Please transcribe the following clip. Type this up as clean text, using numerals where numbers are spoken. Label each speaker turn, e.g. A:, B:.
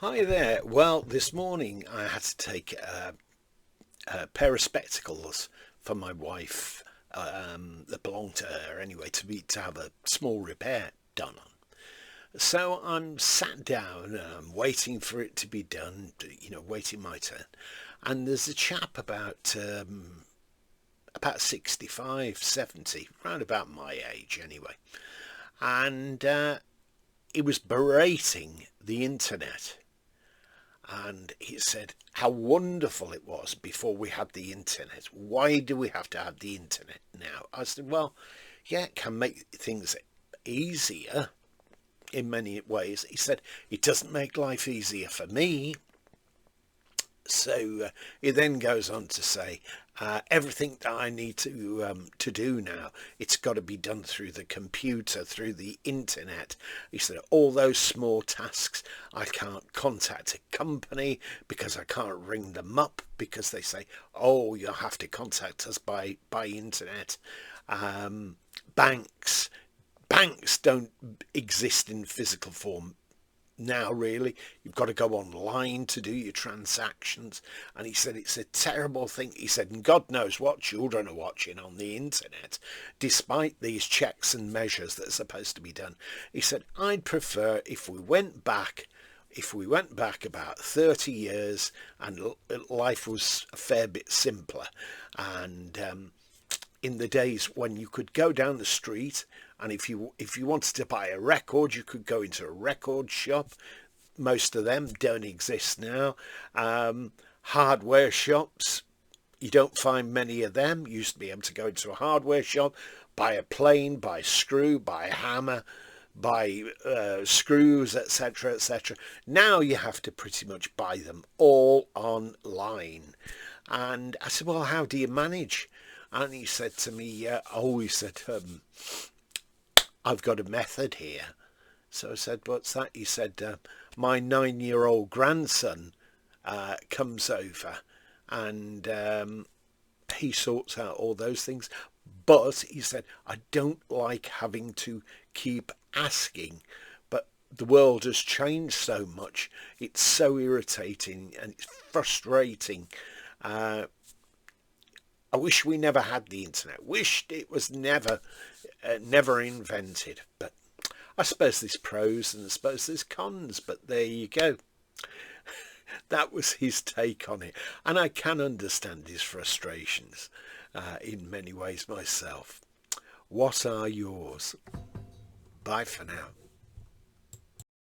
A: Hi there. Well, this morning I had to take a pair of spectacles for my wife that belonged to her anyway to have a small repair done on. So I'm sat down, waiting for it to be done, waiting my turn. And there's a chap about 65, 70, round about my age anyway. And he was berating the internet. And he said how wonderful it was before we had the internet. Why do we have to have the internet now? I said, well, yeah, it can make things easier in many ways. He said, it doesn't make life easier for me. So he then goes on to say, everything that I need to do now, it's got to be done through the computer, through the internet. He said, all those small tasks, I can't contact a company because I can't ring them up because they say, oh, you'll have to contact us by internet. Banks don't exist in physical form now, really. You've got to go online to do your transactions. And he said it's a terrible thing. He said, and God knows what children are watching on the internet, despite these checks and measures that are supposed to be done. He said, I'd prefer if we went back about 30 years and life was a fair bit simpler. And in the days when you could go down the street, and if you wanted to buy a record, you could go into a record shop. Most of them don't exist now. Hardware shops, you don't find many of them. You used to be able to go into a hardware shop, buy a plane, buy a screw, buy a hammer, buy screws, etc., etc. Now you have to pretty much buy them all online. And I said, well, how do you manage? And he said to me, he said, I've got a method here. So I said, what's that? He said, my 9-year-old grandson comes over and he sorts out all those things. But he said, I don't like having to keep asking. But the world has changed so much. It's so irritating and it's frustrating. I wish we never had the internet. Wished it was never invented. But I suppose there's pros and I suppose there's cons. But there you go. That was his take on it. And I can understand his frustrations in many ways myself. What are yours? Bye for now.